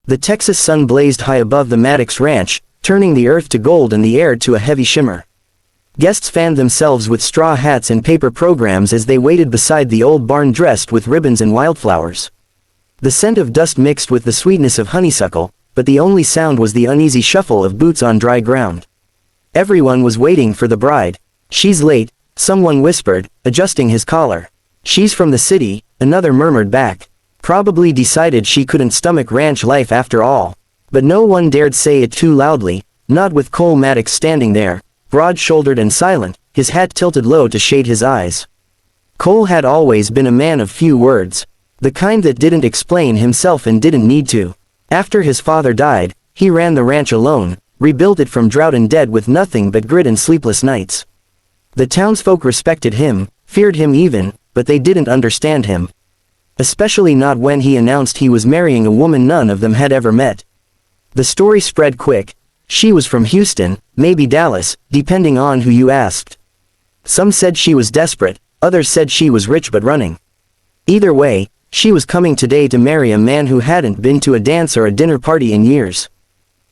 The Texas sun blazed high above the Maddox Ranch, turning the earth to gold and the air to a heavy shimmer. Guests fanned themselves with straw hats and paper programs as they waited beside the old barn dressed with ribbons and wildflowers. The scent of dust mixed with the sweetness of honeysuckle, but the only sound was the uneasy shuffle of boots on dry ground. Everyone was waiting for the bride. "She's late," someone whispered, adjusting his collar. "She's from the city," another murmured back. "Probably decided she couldn't stomach ranch life after all." But no one dared say it too loudly, not with Cole Maddox standing there, broad-shouldered and silent, his hat tilted low to shade his eyes. Cole had always been a man of few words. The kind that didn't explain himself and didn't need to. After his father died, he ran the ranch alone, rebuilt it from drought and dead with nothing but grit and sleepless nights. The townsfolk respected him, feared him even, but they didn't understand him. Especially not when he announced he was marrying a woman none of them had ever met. The story spread quick. She was from Houston, maybe Dallas, depending on who you asked. Some said she was desperate, others said she was rich but running. Either way, she was coming today to marry a man who hadn't been to a dance or a dinner party in years.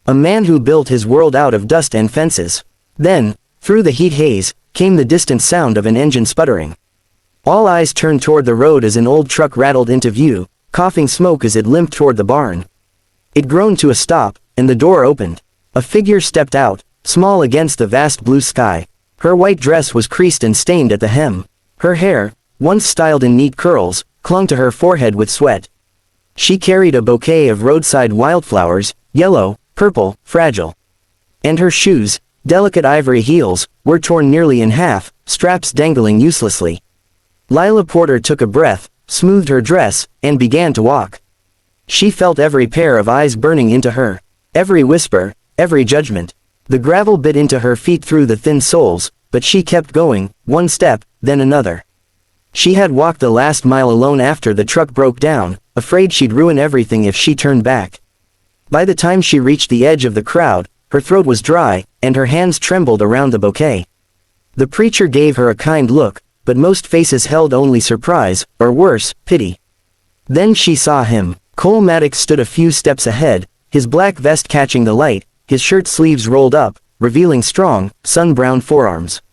A man who built his world out of dust and fences. Then, through the heat haze, came the distant sound of an engine sputtering. All eyes turned toward the road as an old truck rattled into view, coughing smoke as it limped toward the barn. It groaned to a stop, and the door opened. A figure stepped out, small against the vast blue sky. Her white dress was creased and stained at the hem. Her hair, once styled in neat curls, clung to her forehead with sweat. She carried a bouquet of roadside wildflowers, yellow, purple, fragile. And her shoes, delicate ivory heels, were torn nearly in half, straps dangling uselessly. Lila Porter took a breath, smoothed her dress, and began to walk. She felt every pair of eyes burning into her. Every whisper, every judgment. The gravel bit into her feet through the thin soles, but she kept going, one step, then another. She had walked the last mile alone after the truck broke down, afraid she'd ruin everything if she turned back. By the time she reached the edge of the crowd, her throat was dry, and her hands trembled around the bouquet. The preacher gave her a kind look, but most faces held only surprise, or worse, pity. Then she saw him. Cole Maddox stood a few steps ahead, his black vest catching the light, his shirt sleeves rolled up, revealing strong, sun-browned forearms.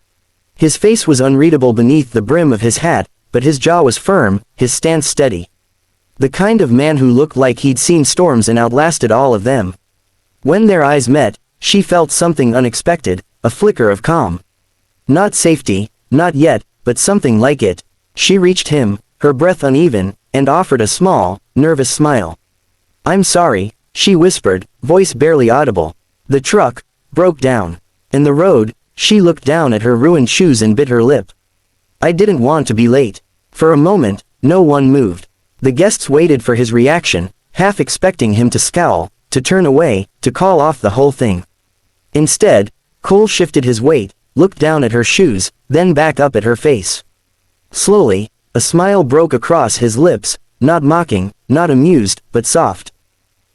His face was unreadable beneath the brim of his hat, but his jaw was firm, his stance steady. The kind of man who looked like he'd seen storms and outlasted all of them. When their eyes met, she felt something unexpected, a flicker of calm. Not safety, not yet, but something like it. She reached him, her breath uneven, and offered a small, nervous smile. "I'm sorry," she whispered, voice barely audible. The truck broke down. In the road, she looked down at her ruined shoes and bit her lip. "I didn't want to be late." For a moment, no one moved. The guests waited for his reaction, half expecting him to scowl, to turn away, to call off the whole thing. Instead, Cole shifted his weight, looked down at her shoes, then back up at her face. Slowly, a smile broke across his lips, not mocking, not amused, but soft.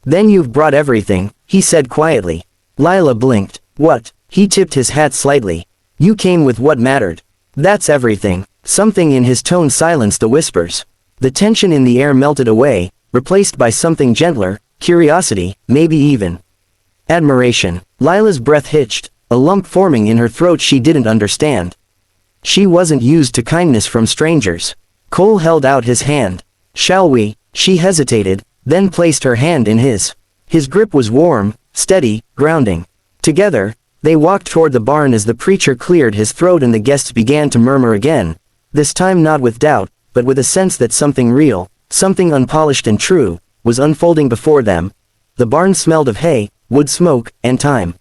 "Then you've brought everything," he said quietly. Lila blinked. "What?" He tipped his hat slightly. "You came with what mattered." "That's everything." Something in his tone silenced the whispers. The tension in the air melted away, replaced by something gentler, curiosity, maybe even admiration. Lila's breath hitched, a lump forming in her throat she didn't understand. She wasn't used to kindness from strangers. Cole held out his hand. "Shall we?" She hesitated, then placed her hand in his. His grip was warm, steady, grounding. Together, they walked toward the barn as the preacher cleared his throat and the guests began to murmur again, this time not with doubt, but with a sense that something real, something unpolished and true, was unfolding before them. The barn smelled of hay, wood smoke, and time.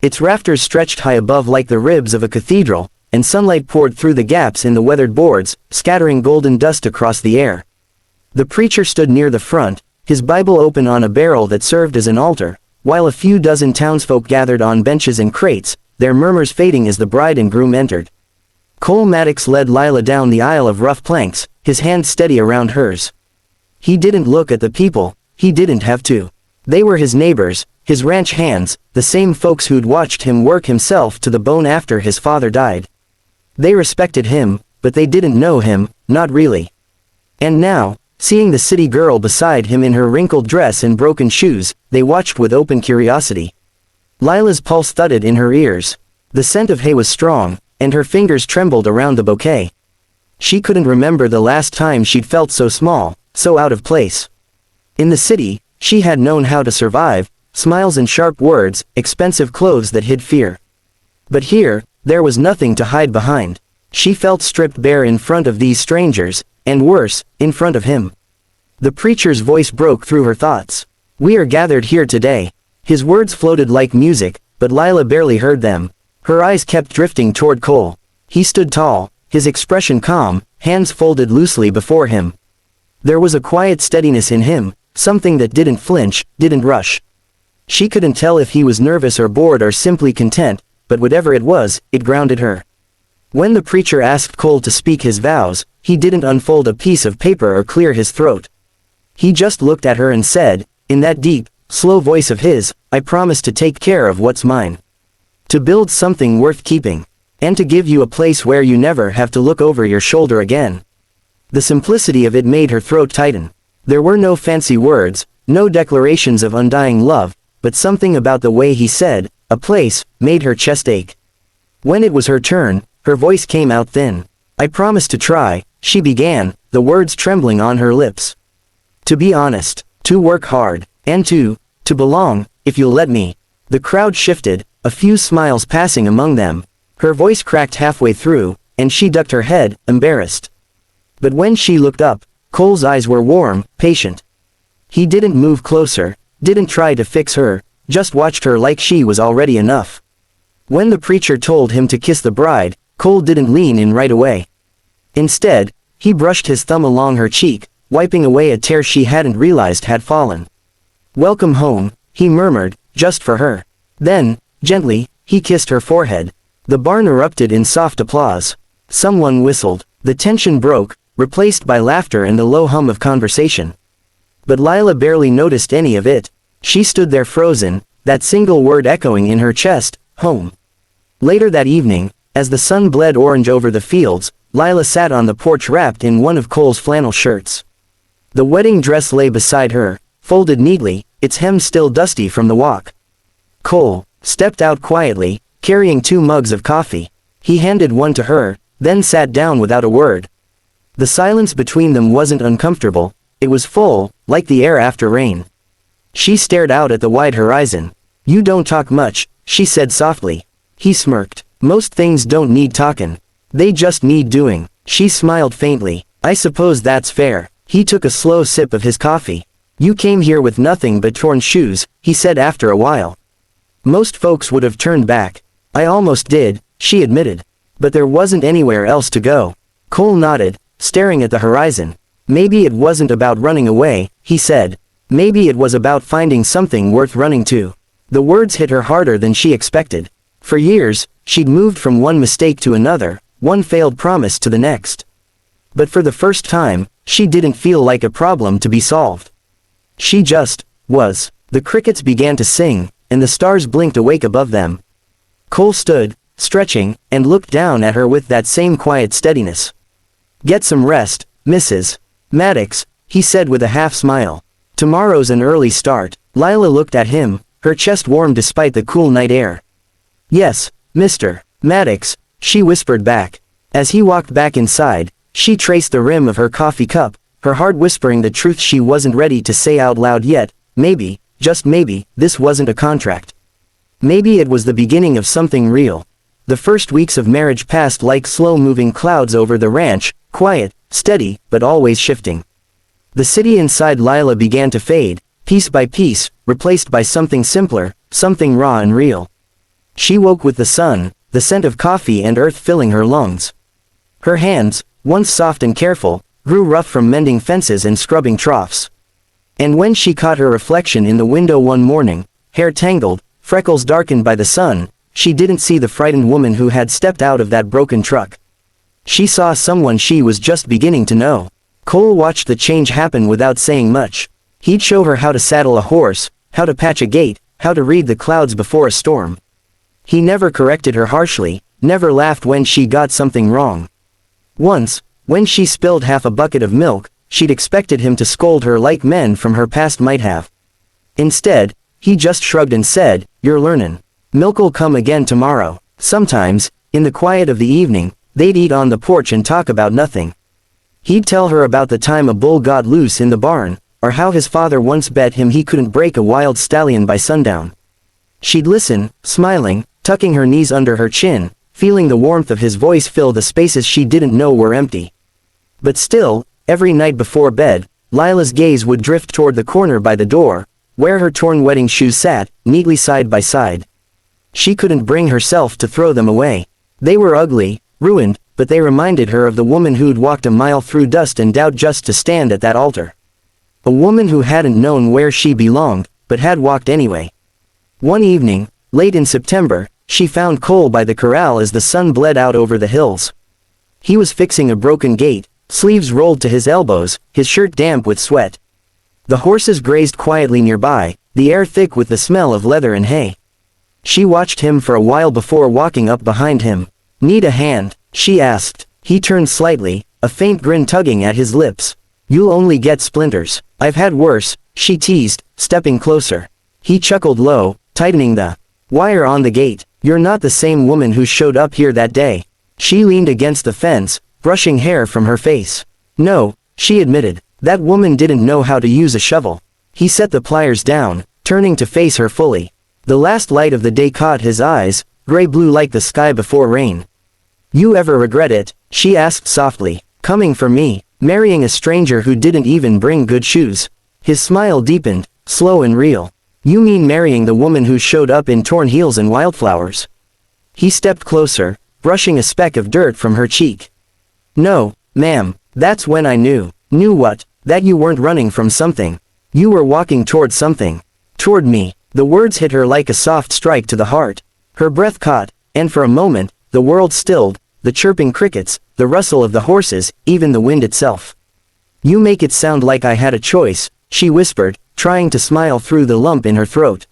Its rafters stretched high above like the ribs of a cathedral, and sunlight poured through the gaps in the weathered boards, scattering golden dust across the air. The preacher stood near the front, his Bible open on a barrel that served as an altar, while a few dozen townsfolk gathered on benches and crates, their murmurs fading as the bride and groom entered. Cole Maddox led Lila down the aisle of rough planks, his hand steady around hers. He didn't look at the people, he didn't have to. They were his neighbors, his ranch hands, the same folks who'd watched him work himself to the bone after his father died. They respected him, but they didn't know him, not really. And now, seeing the city girl beside him in her wrinkled dress and broken shoes, they watched with open curiosity. Lila's pulse thudded in her ears. The scent of hay was strong, and her fingers trembled around the bouquet. She couldn't remember the last time she'd felt so small, so out of place. In the city, she had known how to survive, smiles and sharp words, expensive clothes that hid fear. But here, there was nothing to hide behind. She felt stripped bare in front of these strangers, and worse, in front of him. The preacher's voice broke through her thoughts. "We are gathered here today." His words floated like music, but Lila barely heard them. Her eyes kept drifting toward Cole. He stood tall, his expression calm, hands folded loosely before him. There was a quiet steadiness in him, something that didn't flinch, didn't rush. She couldn't tell if he was nervous or bored or simply content, but whatever it was, it grounded her. When the preacher asked Cole to speak his vows, he didn't unfold a piece of paper or clear his throat. He just looked at her and said, in that deep, slow voice of his, "I promise to take care of what's mine. To build something worth keeping. And to give you a place where you never have to look over your shoulder again." The simplicity of it made her throat tighten. There were no fancy words, no declarations of undying love, but something about the way he said, "a place," made her chest ache. When it was her turn, her voice came out thin. "I promise to try," she began, the words trembling on her lips. "To be honest, to work hard, and to belong, if you'll let me." The crowd shifted, a few smiles passing among them. Her voice cracked halfway through, and she ducked her head, embarrassed. But when she looked up, Cole's eyes were warm, patient. He didn't move closer, didn't try to fix her, just watched her like she was already enough. When the preacher told him to kiss the bride, Cole didn't lean in right away. Instead, he brushed his thumb along her cheek, wiping away a tear she hadn't realized had fallen. "Welcome home," he murmured, just for her. Then, gently, he kissed her forehead. The barn erupted in soft applause. Someone whistled. The tension broke, replaced by laughter and the low hum of conversation. But Lila barely noticed any of it. She stood there frozen, that single word echoing in her chest, home. Later that evening, as the sun bled orange over the fields, Lila sat on the porch wrapped in one of Cole's flannel shirts. The wedding dress lay beside her, folded neatly, its hem still dusty from the walk. Cole stepped out quietly, carrying 2 mugs of coffee. He handed one to her, then sat down without a word. The silence between them wasn't uncomfortable, it was full, like the air after rain. She stared out at the wide horizon. "You don't talk much," she said softly. He smirked. "Most things don't need talkin'. They just need doing." She smiled faintly. "I suppose that's fair." He took a slow sip of his coffee. "You came here with nothing but torn shoes," he said after a while. "Most folks would have turned back." "I almost did," she admitted. "But there wasn't anywhere else to go." Cole nodded, staring at the horizon. "Maybe it wasn't about running away," he said. "Maybe it was about finding something worth running to." The words hit her harder than she expected. For years, she'd moved from one mistake to another, one failed promise to the next. But for the first time, she didn't feel like a problem to be solved. She just was. The crickets began to sing, and the stars blinked awake above them. Cole stood, stretching, and looked down at her with that same quiet steadiness. "Get some rest, Mrs. Maddox," he said with a half smile. "Tomorrow's an early start." Lila looked at him, her chest warm despite the cool night air. "Yes, Mr. Maddox," she whispered back. As he walked back inside, she traced the rim of her coffee cup, her heart whispering the truth she wasn't ready to say out loud yet. Maybe, just maybe, this wasn't a contract. Maybe it was the beginning of something real. The first weeks of marriage passed like slow-moving clouds over the ranch, quiet, steady, but always shifting. The city inside Lila began to fade, piece by piece, replaced by something simpler, something raw and real. She woke with the sun, the scent of coffee and earth filling her lungs. Her hands, once soft and careful, grew rough from mending fences and scrubbing troughs. And when she caught her reflection in the window one morning, hair tangled, freckles darkened by the sun, she didn't see the frightened woman who had stepped out of that broken truck. She saw someone she was just beginning to know. Cole watched the change happen without saying much. He'd show her how to saddle a horse, how to patch a gate, how to read the clouds before a storm. He never corrected her harshly, never laughed when she got something wrong. Once, when she spilled half a bucket of milk, she'd expected him to scold her like men from her past might have. Instead, he just shrugged and said, "You're learnin'. Milk'll come again tomorrow." Sometimes, in the quiet of the evening, they'd eat on the porch and talk about nothing. He'd tell her about the time a bull got loose in the barn, or how his father once bet him he couldn't break a wild stallion by sundown. She'd listen, smiling, tucking her knees under her chin, feeling the warmth of his voice fill the spaces she didn't know were empty. But still, every night before bed, Lila's gaze would drift toward the corner by the door, where her torn wedding shoes sat, neatly side by side. She couldn't bring herself to throw them away. They were ugly, ruined, but they reminded her of the woman who'd walked a mile through dust and doubt just to stand at that altar. A woman who hadn't known where she belonged, but had walked anyway. One evening, late in September, she found Cole by the corral as the sun bled out over the hills. He was fixing a broken gate, sleeves rolled to his elbows, his shirt damp with sweat. The horses grazed quietly nearby, the air thick with the smell of leather and hay. She watched him for a while before walking up behind him. "Need a hand?" she asked. He turned slightly, a faint grin tugging at his lips. "You'll only get splinters. I've had worse," she teased, stepping closer. He chuckled low, tightening the wire on the gate. "You're not the same woman who showed up here that day." She leaned against the fence, brushing hair from her face. "No," she admitted. "That woman didn't know how to use a shovel." He set the pliers down, turning to face her fully. The last light of the day caught his eyes, gray-blue like the sky before rain. "You ever regret it?" she asked softly. "Coming for me, marrying a stranger who didn't even bring good shoes?" His smile deepened, slow and real. "You mean marrying the woman who showed up in torn heels and wildflowers?" He stepped closer, brushing a speck of dirt from her cheek. "No, ma'am, that's when I knew." "Knew what?" "That you weren't running from something. You were walking toward something. Toward me." The words hit her like a soft strike to the heart. Her breath caught, and for a moment, the world stilled, the chirping crickets, the rustle of the horses, even the wind itself. "You make it sound like I had a choice," she whispered, trying to smile through the lump in her throat.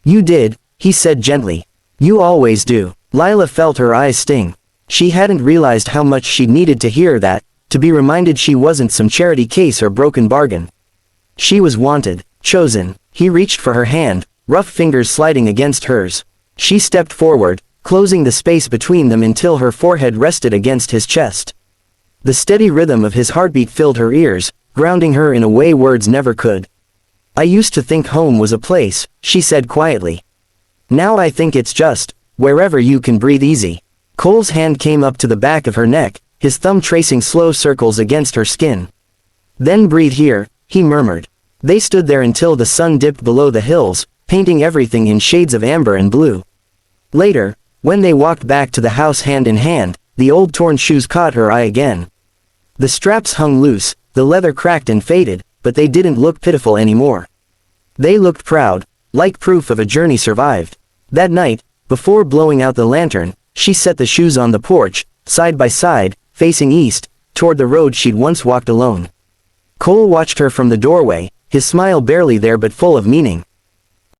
"You did," he said gently. "You always do." Lila felt her eyes sting. She hadn't realized how much she needed to hear that, to be reminded she wasn't some charity case or broken bargain. She was wanted, chosen. He reached for her hand, rough fingers sliding against hers. She stepped forward, closing the space between them until her forehead rested against his chest. The steady rhythm of his heartbeat filled her ears, grounding her in a way words never could. "I used to think home was a place," she said quietly. "Now I think it's just wherever you can breathe easy." Cole's hand came up to the back of her neck, his thumb tracing slow circles against her skin. "Then breathe here," he murmured. They stood there until the sun dipped below the hills, painting everything in shades of amber and blue. Later, when they walked back to the house hand in hand, the old torn shoes caught her eye again. The straps hung loose, the leather cracked and faded, but they didn't look pitiful anymore. They looked proud, like proof of a journey survived. That night, before blowing out the lantern, she set the shoes on the porch, side by side, facing east, toward the road she'd once walked alone. Cole watched her from the doorway, his smile barely there but full of meaning.